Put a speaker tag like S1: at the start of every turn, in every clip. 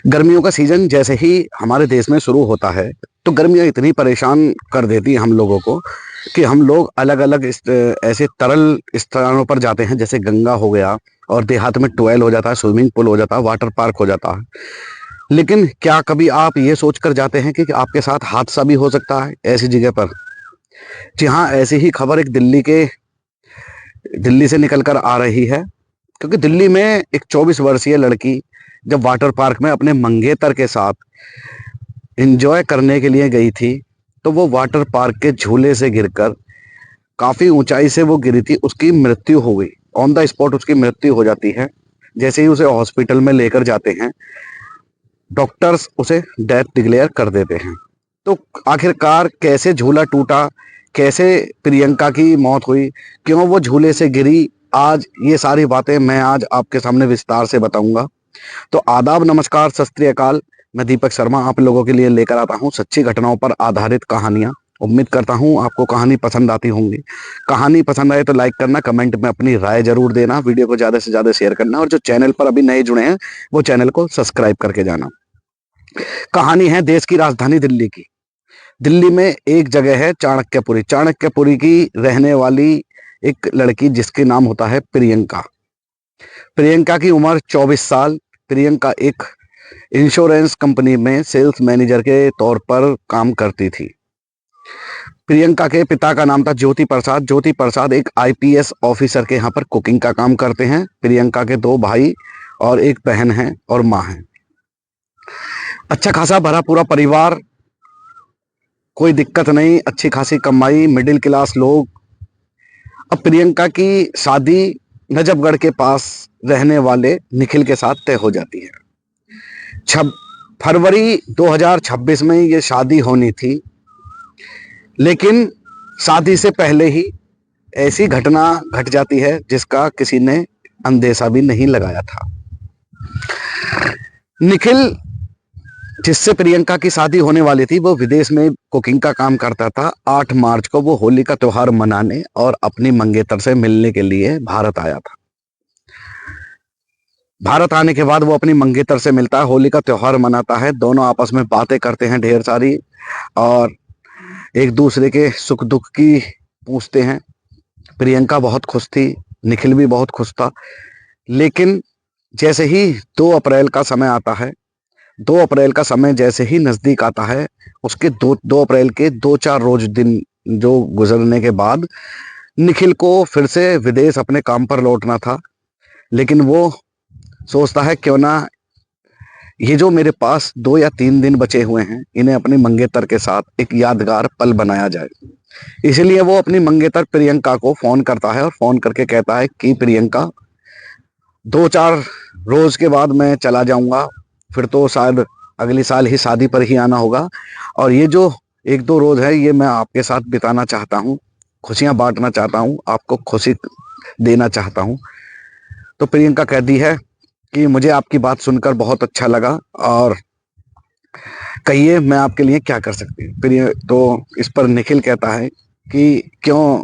S1: गर्मियों का सीजन जैसे ही हमारे देश में शुरू होता है तो गर्मियाँ इतनी परेशान कर देती हैं हम लोगों को कि हम लोग अलग अलग ऐसे तरल स्थानों पर जाते हैं, जैसे गंगा हो गया, और देहात में ट्वेल हो जाता है, स्विमिंग पूल हो जाता है, वाटर पार्क हो जाता है। लेकिन क्या कभी आप ये सोच कर जाते हैं कि आपके साथ हादसा भी हो सकता है ऐसी जगह पर? जी हाँ, ऐसी ही खबर एक दिल्ली से निकल कर आ रही है। क्योंकि दिल्ली में एक 24 वर्षीय लड़की जब वाटर पार्क में अपने मंगेतर के साथ एंजॉय करने के लिए गई थी, तो वो वाटर पार्क के झूले से गिरकर काफ़ी ऊंचाई से वो गिरी थी, उसकी मृत्यु हो गई। ऑन द स्पॉट उसकी मृत्यु हो जाती है। जैसे ही उसे हॉस्पिटल में लेकर जाते हैं, डॉक्टर्स उसे डेथ डिक्लेयर कर देते हैं। तो आखिरकार कैसे झूला टूटा, कैसे प्रियंका की मौत हुई, क्यों वो झूले से गिरी, आज ये सारी बातें मैं आज आपके सामने विस्तार से बताऊंगा। तो आदाब, नमस्कार, सत श्री अकाल। मैं दीपक शर्मा आप लोगों के लिए लेकर आता हूँ सच्ची घटनाओं पर आधारित कहानियाँ। उम्मीद करता हूँ आपको कहानी पसंद आती होंगी। कहानी पसंद आए तो लाइक करना, कमेंट में अपनी राय जरूर देना, वीडियो को ज़्यादा से ज़्यादा शेयर करना, और जो चैनल पर अभी नए जुड़े हैं वो चैनल को सब्सक्राइब करके जाना। कहानी है देश की राजधानी दिल्ली की। दिल्ली में एक जगह है चाणक्यपुरी। चाणक्यपुरी की रहने वाली एक लड़की जिसके नाम होता है प्रियंका। प्रियंका की उम्र 24 साल। प्रियंका एक इंश्योरेंस कंपनी में सेल्स मैनेजर के तौर पर काम करती थी। प्रियंका के पिता का नाम था ज्योति प्रसाद। ज्योति प्रसाद एक आईपीएस ऑफिसर के यहाँ पर कुकिंग का काम करते हैं। प्रियंका के 2 भाई और एक बहन है और माँ है। अच्छा खासा भरा पूरा परिवार, कोई दिक्कत नहीं, अच्छी खासी कमाई, मिडिल क्लास लोग। अब प्रियंका की शादी नजफगढ़ के पास रहने वाले निखिल के साथ तय हो जाती है। फरवरी 2026 में ये शादी होनी थी, लेकिन शादी से पहले ही ऐसी घटना घट जाती है जिसका किसी ने अंदेशा भी नहीं लगाया था। निखिल, जिससे प्रियंका की शादी होने वाली थी, वो विदेश में कुकिंग का काम करता था। 8 मार्च को वो होली का त्योहार मनाने और अपनी मंगेतर से मिलने के लिए भारत आया था। भारत आने के बाद वो अपनी मंगेतर से मिलता है, होली का त्योहार मनाता है, दोनों आपस में बातें करते हैं ढेर सारी, और एक दूसरे के सुख दुख की पूछते हैं। प्रियंका बहुत खुश थी, निखिल भी बहुत खुश था। लेकिन जैसे ही 2 अप्रैल का समय आता है, 2 अप्रैल का समय जैसे ही नजदीक आता है, उसके 2 अप्रैल के 2-4 रोज दिन जो गुजरने के बाद निखिल को फिर से विदेश अपने काम पर लौटना था। लेकिन वो सोचता है क्यों ना ये जो मेरे पास 2 या 3 दिन बचे हुए हैं, इन्हें अपनी मंगेतर के साथ एक यादगार पल बनाया जाए। इसलिए वो अपनी मंगेतर प्रियंका को फोन करता है और फोन करके कहता है कि प्रियंका, 2-4 रोज के बाद मैं चला जाऊंगा, फिर तो शायद अगले साल ही शादी पर ही आना होगा, और ये जो 1-2 रोज है ये मैं आपके साथ बिताना चाहता हूँ, खुशियां बांटना चाहता हूँ, आपको खुशी देना चाहता हूँ। तो प्रियंका कहती है कि मुझे आपकी बात सुनकर बहुत अच्छा लगा, और कहिए मैं आपके लिए क्या कर सकती हूँ। प्रिय तो इस पर निखिल कहता है कि क्यों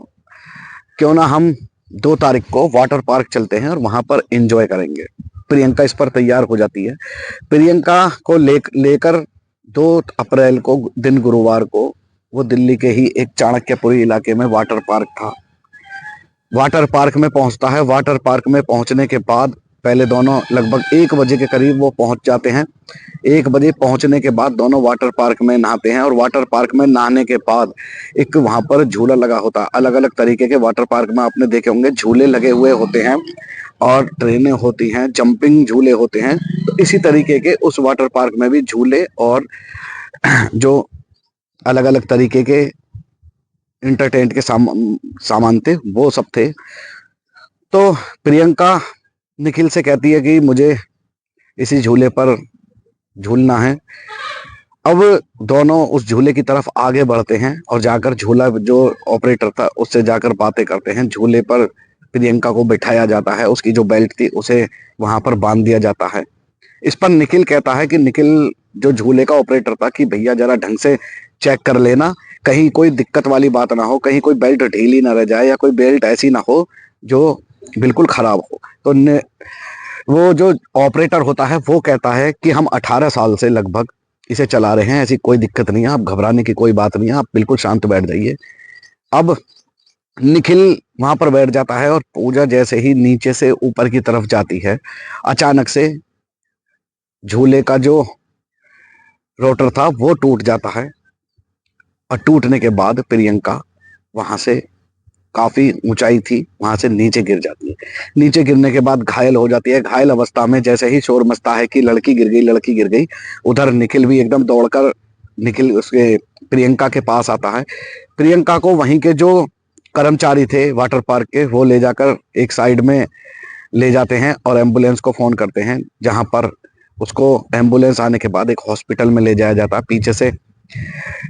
S1: क्यों ना हम 2 तारीख को वाटर पार्क चलते हैं और वहां पर एंजॉय करेंगे। प्रियंका इस पर तैयार हो जाती है। प्रियंका को लेकर 2 अप्रैल को दिन गुरुवार को वो दिल्ली के ही एक चाणक्यपुरी इलाके में वाटर पार्क था, वाटर पार्क में पहुंचता है। वाटर पार्क में पहुंचने के बाद पहले दोनों लगभग 1 बजे के करीब वो पहुंच जाते हैं। 1 बजे पहुंचने के बाद दोनों वाटर पार्क में नहाते हैं, और वाटर पार्क में नहाने के बाद एक वहां पर झूला लगा होता है। अलग अलग तरीके के वाटर पार्क में आपने देखे होंगे झूले लगे हुए होते हैं, और ट्रेनें होती हैं, जंपिंग झूले होते हैं। तो इसी तरीके के उस वाटर पार्क में भी झूले और जो अलग अलग तरीके के इंटरटेनमेंट के सामान थे वो सब थे। तो प्रियंका निखिल से कहती है कि मुझे इसी झूले पर झूलना है। अब दोनों उस झूले की तरफ आगे बढ़ते हैं और जाकर झूला जो ऑपरेटर था उससे जाकर बातें करते हैं। झूले पर प्रियंका को बिठाया जाता है, उसकी जो बेल्ट थी उसे वहां पर बांध दिया जाता है। इस पर निखिल कहता है कि निखिल जो झूले का ऑपरेटर था कि भैया जरा ढंग से चेक कर लेना, कहीं कोई दिक्कत वाली बात ना हो, कहीं कोई बेल्ट ढीली ना रह जाए, या कोई बेल्ट ऐसी ना हो जो बिल्कुल खराब हो। तो वो जो ऑपरेटर होता है वो कहता है कि हम 18 साल से लगभग इसे चला रहे हैं, ऐसी कोई दिक्कत नहीं है, आप घबराने की कोई बात नहीं है, आप बिल्कुल शांत बैठ जाइए। अब निखिल वहां पर बैठ जाता है और पूजा जैसे ही नीचे से ऊपर की तरफ जाती है, अचानक से झूले का जो रोटर था वो टूट जाता है और टूटने के बाद प्रियंका वहां से, काफी ऊंचाई थी, वहां से नीचे गिर जाती है। नीचे गिरने के बाद घायल हो जाती है। घायल अवस्था में जैसे ही शोर मचता है कि लड़की गिर गई, लड़की गिर गई, उधर निखिल भी एकदम दौड़कर निखिल उसके प्रियंका के पास आता है। प्रियंका को वहीं के जो कर्मचारी थे वाटर पार्क के, वो ले जाकर एक साइड में ले जाते हैं और एम्बुलेंस को फोन करते हैं, जहां पर उसको एम्बुलेंस आने के बाद एक हॉस्पिटल में ले जाया जाता है। पीछे से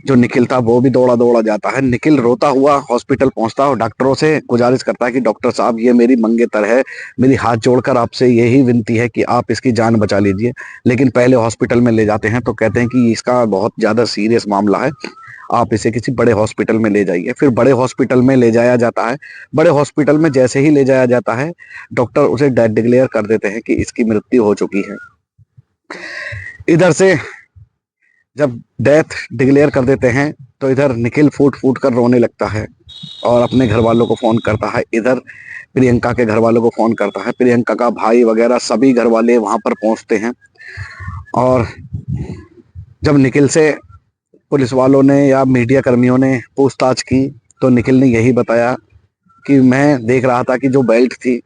S1: जो निखिल था वो भी दौड़ा दौड़ा जाता है। निखिल रोता हुआ हॉस्पिटल पहुंचता है और डॉक्टरों से गुजारिश करता है कि डॉक्टर साहब, ये मेरी मंगेतर है, मेरी हाथ जोड़कर आपसे यही विनती है कि आप इसकी जान बचा लीजिए। लेकिन पहले हॉस्पिटल में ले जाते हैं तो कहते हैं कि इसका बहुत ज्यादा सीरियस मामला है, आप इसे किसी बड़े हॉस्पिटल में ले जाइए। फिर बड़े हॉस्पिटल में ले जाया जाता है। बड़े हॉस्पिटल में जैसे ही ले जाया जाता है, डॉक्टर उसे डेथ डिक्लेयर कर देते हैं कि इसकी मृत्यु हो चुकी है। इधर से जब डेथ डिक्लेयर कर देते हैं तो इधर निखिल फूट फूट कर रोने लगता है और अपने घर वालों को फोन करता है। इधर प्रियंका के घर वालों को फोन करता है। प्रियंका का भाई वगैरह सभी घर वाले वहां पर पहुंचते हैं और जब निखिल से पुलिस वालों ने या मीडिया कर्मियों ने पूछताछ की तो निखिल ने यही बताया कि मैं देख रहा था कि जो बेल्ट थी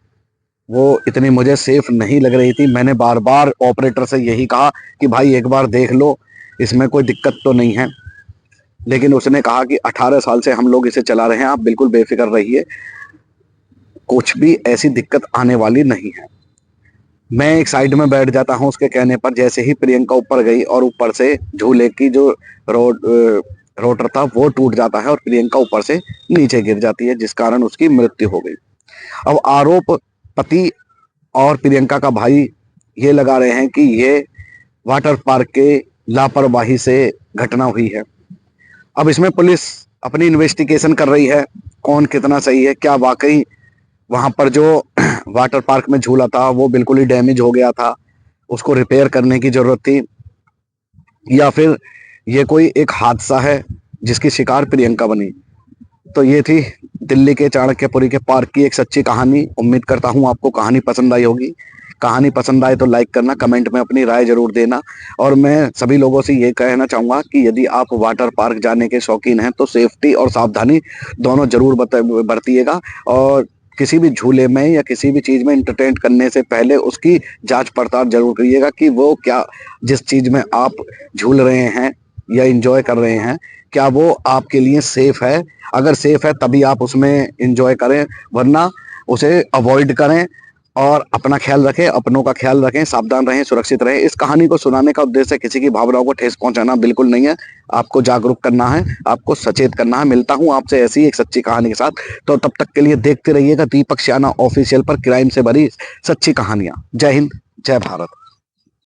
S1: वो इतनी मुझे सेफ नहीं लग रही थी। मैंने बार बार ऑपरेटर से यही कहा कि भाई एक बार देख लो, इसमें कोई दिक्कत तो नहीं है, लेकिन उसने कहा कि 18 साल से हम लोग इसे चला रहे हैं, आप बिल्कुल बेफिक्र रहिए, कुछ भी ऐसी दिक्कत आने वाली नहीं है। मैं एक साइड में बैठ जाता हूँ उसके कहने पर। जैसे ही प्रियंका ऊपर गई और ऊपर से झूले की जो रोटर था वो टूट जाता है और प्रियंका ऊपर से नीचे गिर जाती है, जिस कारण उसकी मृत्यु हो गई। अब आरोप पति और प्रियंका का भाई ये लगा रहे हैं कि ये वाटर पार्क के लापरवाही से घटना हुई है। अब इसमें पुलिस अपनी इन्वेस्टिगेशन कर रही है, कौन कितना सही है, क्या वाकई वहां पर जो वाटर पार्क में झूला था वो बिल्कुल ही डैमेज हो गया था, उसको रिपेयर करने की जरूरत थी, या फिर ये कोई एक हादसा है जिसकी शिकार प्रियंका बनी। तो ये थी दिल्ली के चाणक्यपुरी के पार्क की एक सच्ची कहानी। उम्मीद करता हूँ आपको कहानी पसंद आई होगी। कहानी पसंद आए तो लाइक करना, कमेंट में अपनी राय जरूर देना। और मैं सभी लोगों से ये कहना चाहूंगा कि यदि आप वाटर पार्क जाने के शौकीन हैं तो सेफ्टी और सावधानी दोनों जरूर बरतिएगा। और किसी भी झूले में या किसी भी चीज में इंटरटेन करने से पहले उसकी जांच पड़ताल जरूर करिएगा कि वो क्या, जिस चीज में आप झूल रहे हैं या इंजॉय कर रहे हैं, क्या वो आपके लिए सेफ है। अगर सेफ है तभी आप उसमें इंजॉय करें, वरना उसे अवॉइड करें। और अपना ख्याल रखें, अपनों का ख्याल रखें, सावधान रहें, सुरक्षित रहें। इस कहानी को सुनाने का उद्देश्य किसी की भावनाओं को ठेस पहुंचाना बिल्कुल नहीं है। आपको जागरूक करना है, आपको सचेत करना है। मिलता हूं आपसे ऐसी ही एक सच्ची कहानी के साथ। तो तब तक के लिए देखते रहिएगा दीपक सियाना ऑफिशियल पर क्राइम से भरी सच्ची कहानियां। जय हिंद, जय भारत।